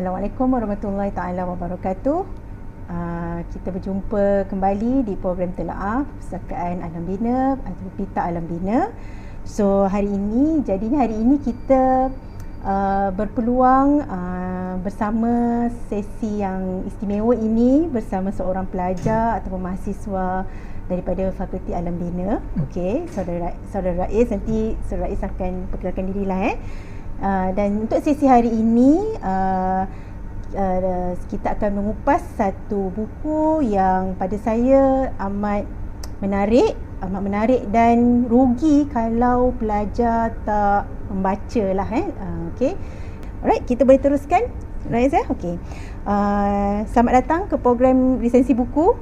Assalamualaikum warahmatullahi taala wabarakatuh. Kita berjumpa kembali di program Telaah Perpustakaan Alam Bina atau Pita Alam Bina. So hari ini kita berpeluang bersama sesi yang istimewa ini bersama seorang pelajar atau mahasiswa daripada Fakulti Alam Bina. Okey, saudara Rais, nanti saudara Rais akan perkenalkan dirilah. Dan untuk sesi hari ini kita akan mengupas satu buku yang pada saya amat menarik dan rugi kalau pelajar tak membaca lah. Okey. Alright, kita boleh teruskan. Right, okey. Selamat datang ke program resensi buku.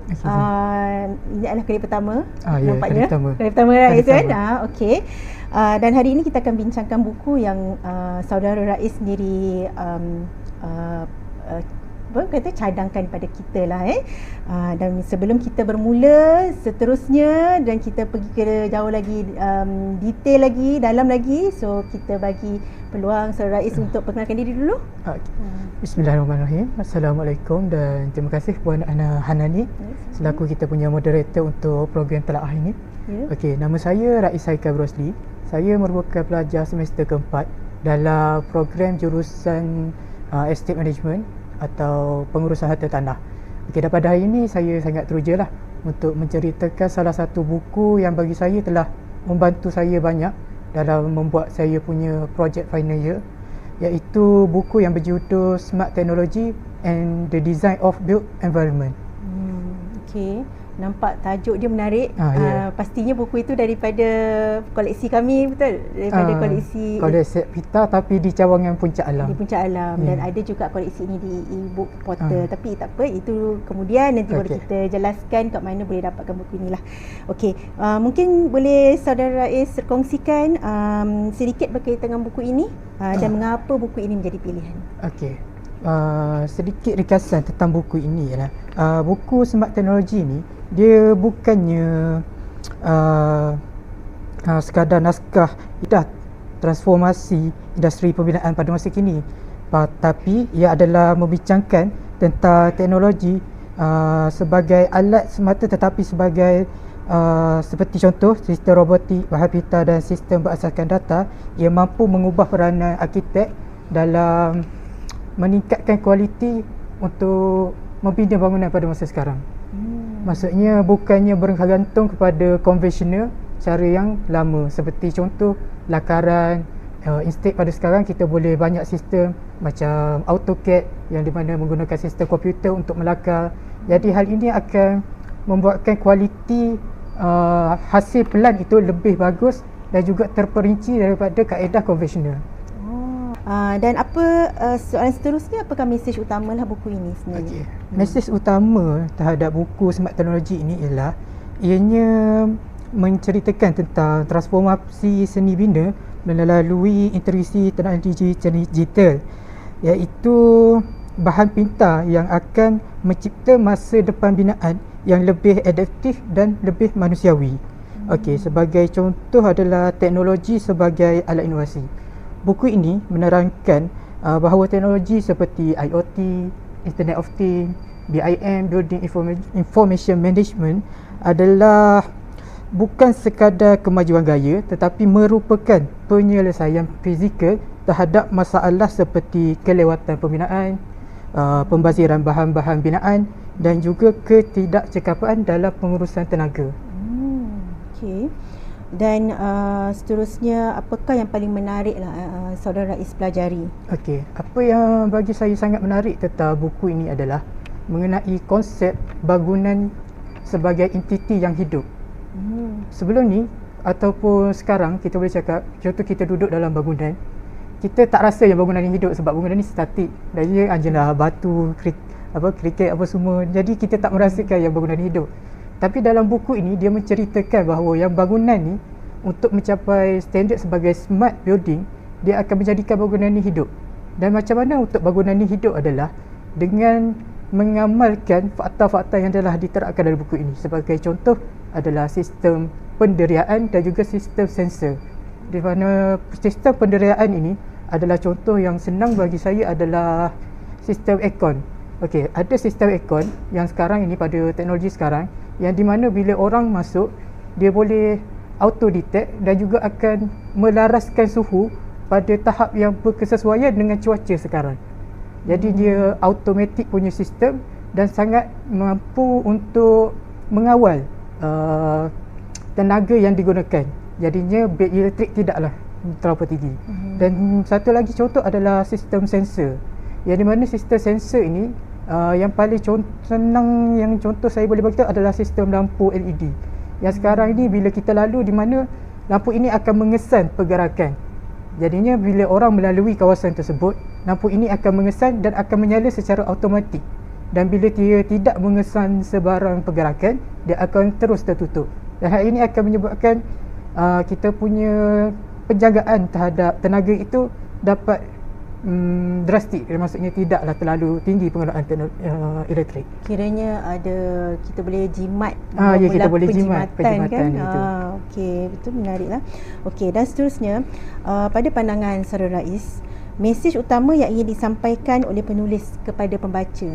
Ini adalah kali pertama. Nampaknya. Kali pertama Rais kan? Okey. Dan hari ini kita akan bincangkan buku yang saudara Rais sendiri cadangkan pada kita lah. Dan sebelum kita bermula seterusnya dan kita pergi ke jauh lagi, detail lagi, dalam lagi, so kita bagi peluang saudara Rais untuk perkenalkan diri dulu. Bismillahirrahmanirrahim. Assalamualaikum dan terima kasih Puan Ana Hanani selaku kita punya moderator untuk program Telaah ini. Okey, nama saya Rais Haikal Rosli. Saya merupakan pelajar semester keempat dalam program jurusan Estate Management atau pengurusan harta tanah. Okey, dan pada hari ini saya sangat teruja lah untuk menceritakan salah satu buku yang bagi saya telah membantu saya banyak dalam membuat saya punya projek final year, iaitu buku yang berjudul Smart Technology and the Design of Built Environment. Okey, nampak tajuk dia menarik. Pastinya buku itu daripada koleksi kami, betul? Daripada koleksi Pita, tapi di cawangan Puncak Alam. Di Puncak Alam. Dan ada juga koleksi ini di e-book portal. Tapi tak apa, itu kemudian nanti baru kita jelaskan kat mana boleh dapatkan buku inilah. Okey, mungkin boleh saudara Rais kongsikan sedikit berkaitan dengan buku ini dan mengapa buku ini menjadi pilihan. Okey. Sedikit ringkasan tentang buku ini ialah buku Smart Technology ni dia bukannya sekadar naskah transformasi industri pembinaan pada masa kini, tapi ia adalah membincangkan tentang teknologi sebagai alat semata, tetapi sebagai seperti contoh sistem robotik, bahan pita dan sistem berasaskan data. Ia mampu mengubah peranan arkitek dalam meningkatkan kualiti untuk membina bangunan pada masa sekarang. Maksudnya bukannya bergantung kepada konvensional cara yang lama, seperti contoh lakaran. Instead pada sekarang kita boleh banyak sistem macam AutoCAD yang di mana menggunakan sistem komputer untuk melakar. Jadi hal ini akan membuatkan kualiti hasil pelan itu lebih bagus dan juga terperinci daripada kaedah konvensional. Dan apa soalan seterusnya, apakah mesej utamalah buku ini sebenarnya? Mesej utama terhadap buku Smart Technology ini ialah ianya menceritakan tentang transformasi seni bina melalui integrasi teknologi digital, iaitu bahan pintar yang akan mencipta masa depan binaan yang lebih adaptif dan lebih manusiawi. Okey, sebagai contoh adalah teknologi sebagai alat inovasi. Buku ini menerangkan bahawa teknologi seperti IoT, Internet of Things, BIM, Building Information Management adalah bukan sekadar kemajuan gaya, tetapi merupakan penyelesaian fizikal terhadap masalah seperti kelewatan pembinaan, pembaziran bahan-bahan binaan dan juga ketidakcekapan dalam pengurusan tenaga. Okey. Dan seterusnya, apakah yang paling menarik saudara Rais pelajari? Okey, apa yang bagi saya sangat menarik tentang buku ini adalah mengenai konsep bangunan sebagai entiti yang hidup. Sebelum ni ataupun sekarang kita boleh cakap, contoh kita duduk dalam bangunan, kita tak rasa yang bangunan ni hidup sebab bangunan ni statik dan dia hanyalah batu, kerikil apa semua. Jadi kita tak merasakan yang bangunan ni hidup. Tapi dalam buku ini dia menceritakan bahawa yang bangunan ni untuk mencapai standard sebagai smart building, dia akan menjadikan bangunan ni hidup. Dan macam mana untuk bangunan ni hidup adalah dengan mengamalkan fakta-fakta yang telah diterapkan dalam buku ini. Sebagai contoh adalah sistem penderiaan dan juga sistem sensor. Di mana sistem penderiaan ini adalah contoh yang senang bagi saya adalah sistem aircon. Okey, ada sistem aircon yang sekarang ini pada teknologi sekarang yang di mana bila orang masuk dia boleh auto detect dan juga akan melaraskan suhu pada tahap yang berkesesuaian dengan cuaca sekarang. Jadi dia automatic punya sistem dan sangat mampu untuk mengawal tenaga yang digunakan. Jadinya bil elektrik tidaklah terlalu tinggi. Dan satu lagi contoh adalah sistem sensor. Yang di mana sistem sensor ini yang paling senang yang contoh saya boleh bagi tahu adalah sistem lampu LED. Yang sekarang ini bila kita lalu di mana lampu ini akan mengesan pergerakan. Jadinya bila orang melalui kawasan tersebut, lampu ini akan mengesan dan akan menyala secara automatik. Dan bila dia tidak mengesan sebarang pergerakan, dia akan terus tertutup. Dan hal ini akan menyebabkan kita punya penjagaan terhadap tenaga itu dapat drastik. Maksudnya tidaklah terlalu tinggi penggunaan elektrik. Kiranya ada kita boleh jimat ya, kita boleh jimat penjimatan kan? itu. Okey, betul, menariklah. Okey, dan seterusnya pada pandangan Saudara Rais, mesej utama yang ingin disampaikan oleh penulis kepada pembaca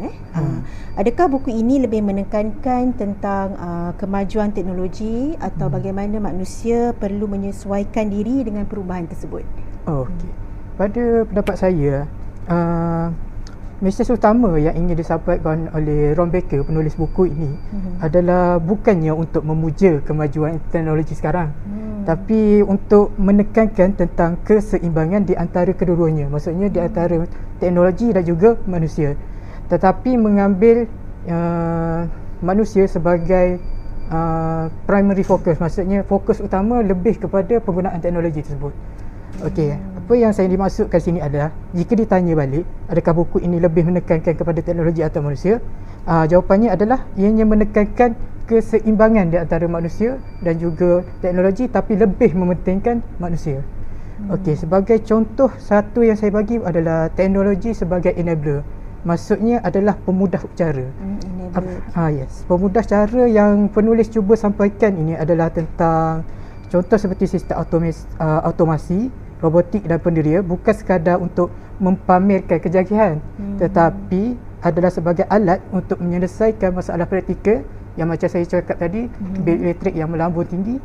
adakah buku ini lebih menekankan tentang kemajuan teknologi atau bagaimana manusia perlu menyesuaikan diri dengan perubahan tersebut? Okey. Pada pendapat saya, mesej utama yang ingin disampaikan oleh Ron Baker, penulis buku ini, adalah bukannya untuk memuja kemajuan teknologi sekarang, tapi untuk menekankan tentang keseimbangan di antara kedua-duanya. Maksudnya di antara teknologi dan juga manusia. Tetapi mengambil manusia sebagai primary focus. Maksudnya fokus utama lebih kepada penggunaan teknologi tersebut. Okey, apa yang saya dimaksudkan sini adalah jika ditanya balik adakah buku ini lebih menekankan kepada teknologi atau manusia, jawapannya adalah ianya menekankan keseimbangan di antara manusia dan juga teknologi, tapi lebih mementingkan manusia. Okey, sebagai contoh satu yang saya bagi adalah teknologi sebagai enabler. Maksudnya adalah pemudah cara. Yes, pemudah cara yang penulis cuba sampaikan ini adalah tentang contoh seperti sistem automasi, robotik dan penderia, bukan sekadar untuk mempamerkan kejangkitan, tetapi adalah sebagai alat untuk menyelesaikan masalah praktikal yang macam saya cakap tadi, bil elektrik yang melambung tinggi.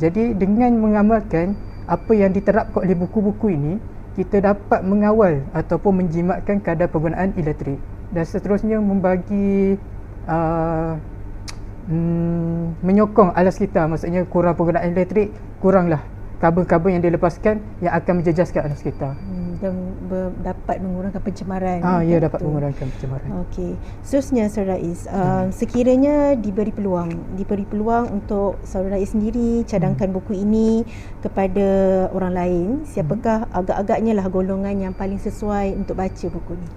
Jadi dengan mengamalkan apa yang diterapkan oleh buku-buku ini, kita dapat mengawal ataupun menjimatkan kadar penggunaan elektrik dan seterusnya membagi menyokong alas kita. Maksudnya kurang penggunaan elektrik, kuranglah karbon-karbon yang dilepaskan yang akan menjejaskan alas kita. Dan dapat mengurangkan pencemaran. Ya, dapat mengurangkan pencemaran. Okey. Seterusnya Saudara Rais, sekiranya diberi peluang untuk Saudara Rais sendiri cadangkan buku ini kepada orang lain, siapakah agak-agaknya lah golongan yang paling sesuai untuk baca buku ini?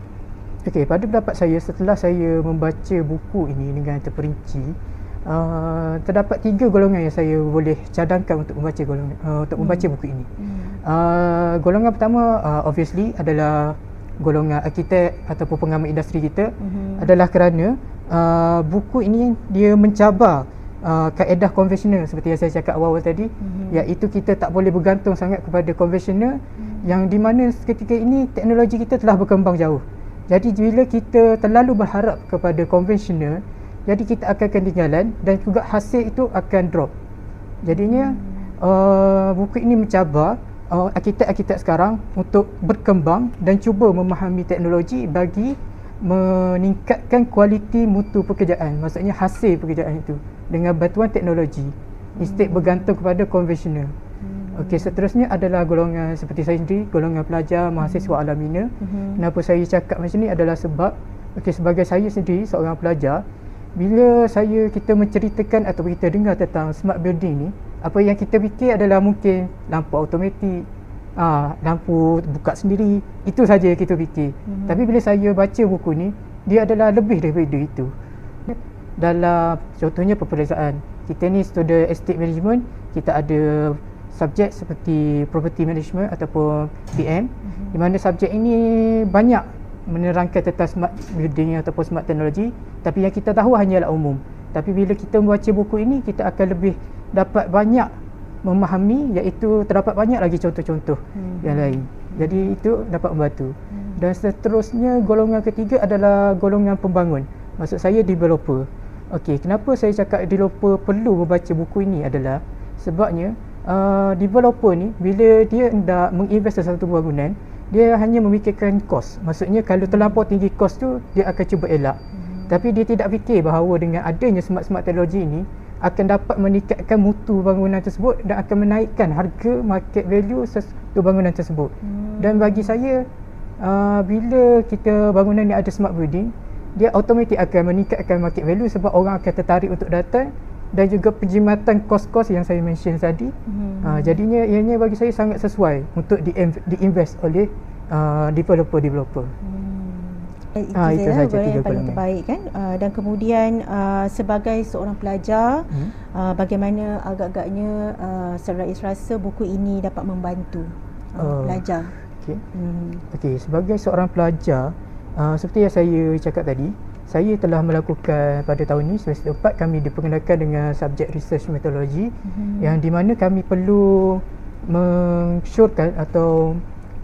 Okey, pada pendapat saya, setelah saya membaca buku ini dengan terperinci, terdapat 3 golongan yang saya boleh cadangkan untuk membaca buku ini. Golongan pertama obviously adalah golongan arkitek ataupun pengamal industri kita, adalah kerana buku ini dia mencabar kaedah konvensional seperti yang saya cakap awal tadi, iaitu kita tak boleh bergantung sangat kepada konvensional, yang di mana ketika ini teknologi kita telah berkembang jauh. Jadi bila kita terlalu berharap kepada konvensional, jadi kita akan ketinggalan dan juga hasil itu akan drop. Jadinya buku ini mencabar arkitek-arkitek sekarang untuk berkembang dan cuba memahami teknologi bagi meningkatkan kualiti mutu pekerjaan. Maksudnya hasil pekerjaan itu dengan bantuan teknologi, instead bergantung kepada konvensional. Okey, seterusnya adalah golongan seperti saya sendiri, golongan pelajar, mahasiswa alam bina. Kenapa saya cakap macam ni adalah sebab sebagai saya sendiri seorang pelajar, bila kita menceritakan atau kita dengar tentang smart building ni, apa yang kita fikir adalah mungkin lampu automatik, lampu buka sendiri, itu saja yang kita fikir. Tapi bila saya baca buku ni, dia adalah lebih daripada itu. Dalam contohnya peperiksaan, kita ni student estate management, kita ada subjek seperti property management ataupun PM, di mana subjek ini banyak menerangkan tentang smart building ataupun smart teknologi, tapi yang kita tahu hanyalah umum. Tapi bila kita membaca buku ini, kita akan lebih dapat banyak memahami, iaitu terdapat banyak lagi contoh-contoh yang lain. Jadi itu dapat membantu. Dan seterusnya golongan ketiga adalah golongan pembangun. Maksud saya developer. Okey, kenapa saya cakap developer perlu membaca buku ini adalah sebabnya developer ni bila dia hendak menginvest dalam satu bangunan, dia hanya memikirkan kos. Maksudnya kalau terlampau tinggi kos tu, dia akan cuba elak. Tapi dia tidak fikir bahawa dengan adanya smart teknologi ini akan dapat meningkatkan mutu bangunan tersebut dan akan menaikkan harga market value sesuatu bangunan tersebut. Dan bagi saya, bila kita bangunan ni ada smart building, dia automatik akan meningkatkan market value sebab orang akan tertarik untuk datang, dan juga penjimatan kos-kos yang saya mention tadi. Jadinya ianya bagi saya sangat sesuai untuk diinvest oleh developer. Itu saja yang paling terbaik kan. Dan kemudian sebagai seorang pelajar, bagaimana agak-agaknya Saudara Rais rasa buku ini dapat membantu pelajar? Okey, sebagai seorang pelajar, seperti yang saya cakap tadi, saya telah melakukan pada tahun ini semester 4 kami diperkenalkan dengan subjek research methodology, yang di mana kami perlu mensyorkan atau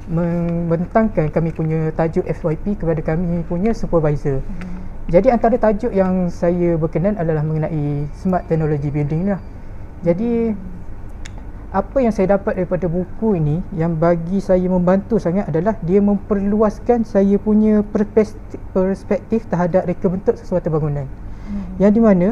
membentangkan kami punya tajuk FYP kepada kami punya supervisor. Jadi antara tajuk yang saya berkenan adalah mengenai smart technology building lah. Jadi apa yang saya dapat daripada buku ini yang bagi saya membantu sangat adalah dia memperluaskan saya punya perspektif terhadap reka bentuk sesuatu bangunan. Yang di mana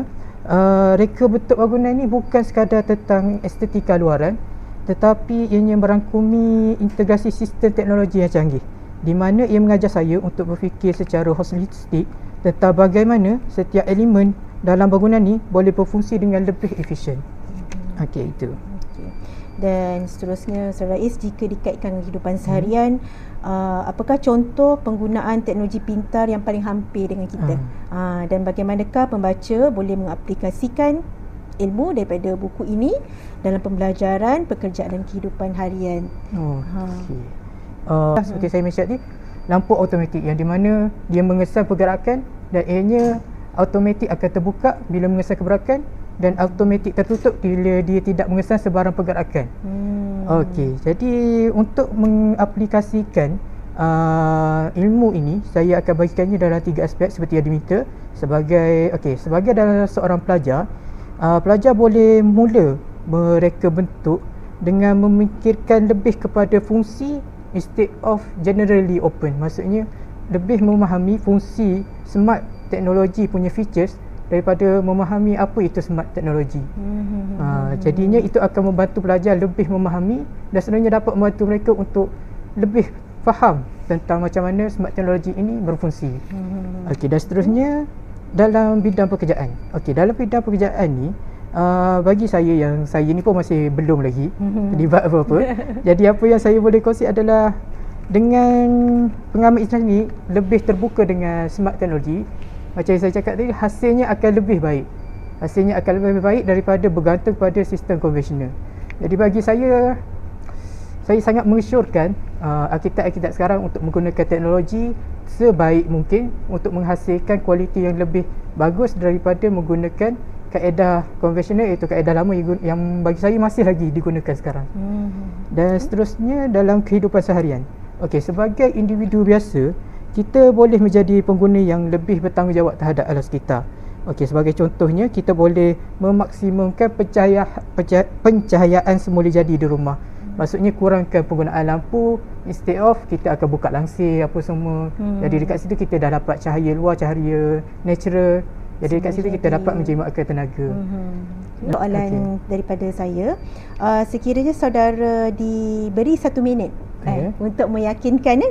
reka bentuk bangunan ni bukan sekadar tentang estetika luaran, tetapi ianya merangkumi integrasi sistem teknologi yang canggih, di mana ia mengajar saya untuk berfikir secara holistik tentang bagaimana setiap elemen dalam bangunan ni boleh berfungsi dengan lebih efisien. Okey, itu. Dan seterusnya, Saudara Rais, jika dikaitkan dengan kehidupan seharian, apakah contoh penggunaan teknologi pintar yang paling hampir dengan kita? Dan bagaimanakah pembaca boleh mengaplikasikan ilmu daripada buku ini dalam pembelajaran, pekerjaan dan kehidupan harian? Seperti saya mention tadi, lampu automatik yang di mana dia mengesan pergerakan dan ianya automatik akan terbuka bila mengesan pergerakan, dan automatik tertutup bila dia tidak mengesan sebarang pergerakan. Okey, jadi untuk mengaplikasikan ilmu ini, saya akan bagikannya dalam 3 aspek seperti yang diminta. Sebagai dalam seorang pelajar, pelajar boleh mula mereka bentuk dengan memikirkan lebih kepada fungsi instead of generally open. Maksudnya lebih memahami fungsi smart teknologi punya features daripada memahami apa itu smart teknologi. Jadinya itu akan membantu pelajar lebih memahami dan sebenarnya dapat membantu mereka untuk lebih faham tentang macam mana smart teknologi ini berfungsi. Okey, dan seterusnya dalam bidang pekerjaan. Okey, dalam bidang pekerjaan ni, bagi saya yang saya ni pun masih belum lagi terlibat apa-apa. Jadi apa yang saya boleh kongsi adalah dengan pengamat Islam ni lebih terbuka dengan smart teknologi, macam yang saya cakap tadi, hasilnya akan lebih baik. Hasilnya akan lebih baik daripada bergantung pada sistem konvensional. Jadi bagi saya sangat mengesyorkan arkitek-arkitek sekarang untuk menggunakan teknologi sebaik mungkin untuk menghasilkan kualiti yang lebih bagus daripada menggunakan kaedah konvensional, iaitu kaedah lama yang bagi saya masih lagi digunakan sekarang. Dan seterusnya dalam kehidupan seharian. Okey, sebagai individu biasa, kita boleh menjadi pengguna yang lebih bertanggungjawab terhadap alam sekitar. Okey, sebagai contohnya, kita boleh memaksimumkan pencahayaan semula jadi di rumah. Maksudnya kurangkan penggunaan lampu, instead of kita akan buka langsir apa semua. Jadi dekat situ kita dah dapat cahaya luar, cahaya natural. Jadi dekat situ kita dapat menjimatkan tenaga. Soalan daripada saya, sekiranya saudara diberi 1 minit untuk meyakinkan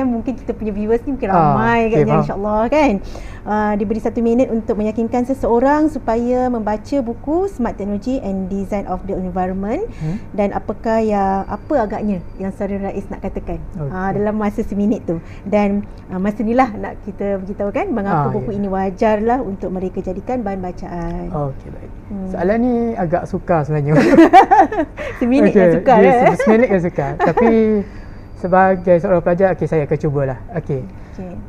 mungkin kita punya viewers ni mungkin ramai katnya, insyaAllah kan, diberi 1 minit untuk meyakinkan seseorang supaya membaca buku Smart Technology and Design of the Environment, dan apa agaknya yang Saudara Rais nak katakan dalam masa seminit tu, dan masa ni lah nak kita beritahukan mengapa buku ini wajarlah untuk mereka jadikan bahan bacaan. Okey, baik. Soalan ni agak sukar sebenarnya. Seminit yang sukar. Seminit yang sukar. Tapi sebagai seorang pelajar, saya akan cubalah.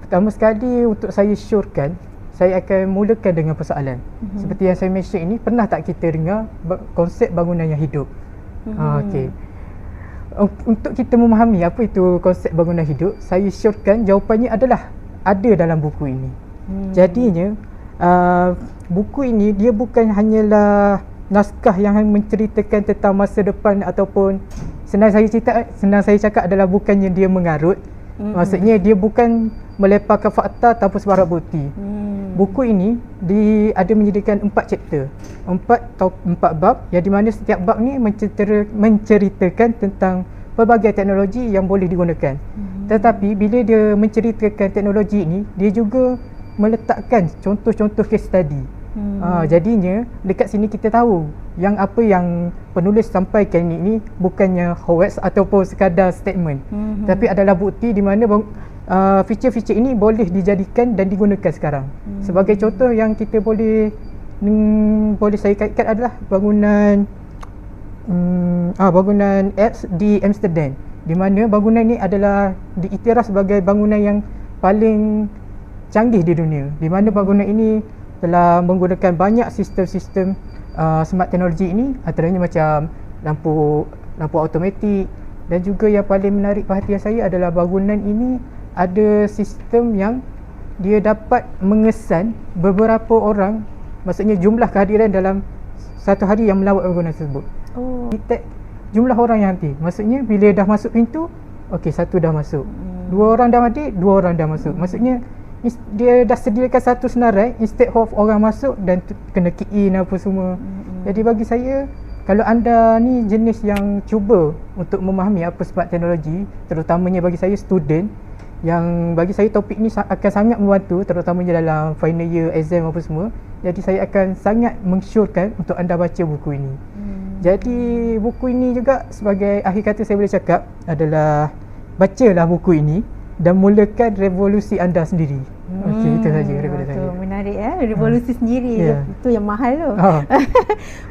Pertama sekali untuk saya syorkan, saya akan mulakan dengan persoalan. Seperti yang saya mention ini, pernah tak kita dengar konsep bangunan yang hidup? untuk kita memahami apa itu konsep bangunan hidup, saya syorkan jawapannya adalah ada dalam buku ini. Jadinya buku ini dia bukan hanyalah naskah yang menceritakan tentang masa depan ataupun senang saya cakap adalah bukannya dia mengarut. Maksudnya dia bukan melemparkan fakta tanpa sebarang bukti. Buku ini ada menyediakan 4 chapter, 4 bab, yang di mana setiap bab ni menceritakan tentang pelbagai teknologi yang boleh digunakan. Tetapi bila dia menceritakan teknologi ini, dia juga meletakkan contoh-contoh case study. Jadinya dekat sini kita tahu yang apa yang penulis sampaikan ini bukannya hoax ataupun sekadar statement, tapi adalah bukti di mana feature-feature ini boleh dijadikan dan digunakan sekarang. Sebagai contoh yang kita boleh saya kaitkan adalah bangunan apps di Amsterdam, di mana bangunan ini adalah diiktiraf sebagai bangunan yang paling canggih di dunia, di mana bangunan ini telah menggunakan banyak sistem-sistem smart teknologi ini, antaranya macam lampu automatik. Dan juga yang paling menarik perhatian saya adalah bangunan ini ada sistem yang dia dapat mengesan beberapa orang, maksudnya jumlah kehadiran dalam satu hari yang melawat bangunan tersebut. Detect jumlah orang yang nanti, maksudnya bila dah masuk pintu, okey, satu dah masuk, 2 orang dah hadir, 2 orang dah masuk. Maksudnya dia dah sediakan satu senarai instead of orang masuk dan kena key in apa semua. Jadi bagi saya, kalau anda ni jenis yang cuba untuk memahami apa smart teknologi, terutamanya bagi saya student, yang bagi saya topik ni akan sangat membantu, terutamanya dalam final year exam apa semua. Jadi saya akan sangat mensyorkan untuk anda baca buku ini. Jadi buku ini juga sebagai akhir kata saya boleh cakap adalah bacalah buku ini dan mulakan revolusi anda sendiri. Okey, itu saja daripada saya. Menarik revolusi sendiri. Itu yang mahal tu.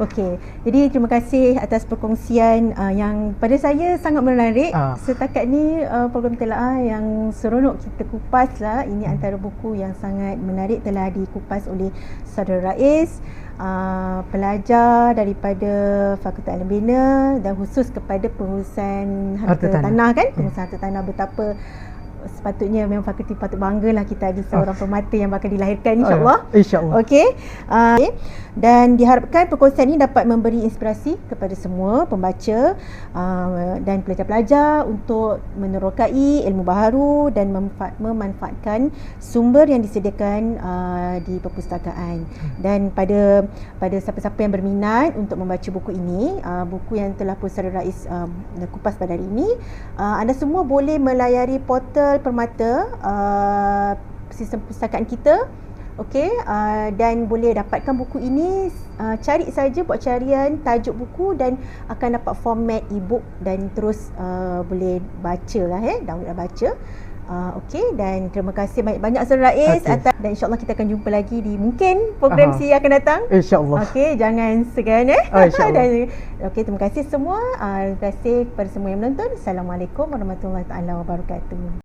Okey. Jadi terima kasih atas perkongsian yang pada saya sangat menarik. Setakat ni program telaah yang seronok kita kupas lah. Ini antara buku yang sangat menarik, telah dikupas oleh Saudara Rais, pelajar daripada Fakulti Alam Bina, dan khusus kepada pengurusan harta tanah kan, pengurusan harta tanah. Betapa sepatutnya memang fakulti patut banggalah kita ada seorang pemata yang bakal dilahirkan, insya-Allah. Insya-Allah. Okey. Dan diharapkan perkongsian ini dapat memberi inspirasi kepada semua pembaca dan pelajar-pelajar untuk menerokai ilmu baharu dan memanfaatkan sumber yang disediakan di perpustakaan. Dan pada siapa-siapa yang berminat untuk membaca buku ini, buku yang telah pun Saudara Rais kupas pada hari ini, anda semua boleh melayari portal Permata sistem perpustakaan kita. Okey, dan boleh dapatkan buku ini, cari saja, buat carian tajuk buku dan akan dapat format e-book dan terus boleh bacalah, download dan baca. Okey, dan terima kasih banyak-banyak Saudara Rais atas, dan insya-Allah kita akan jumpa lagi di mungkin program yang akan datang. Insya-Allah. Okey, jangan segan insya-Allah. Okey, terima kasih semua. Terima kasih kepada semua yang menonton. Assalamualaikum warahmatullahi taala wabarakatuh.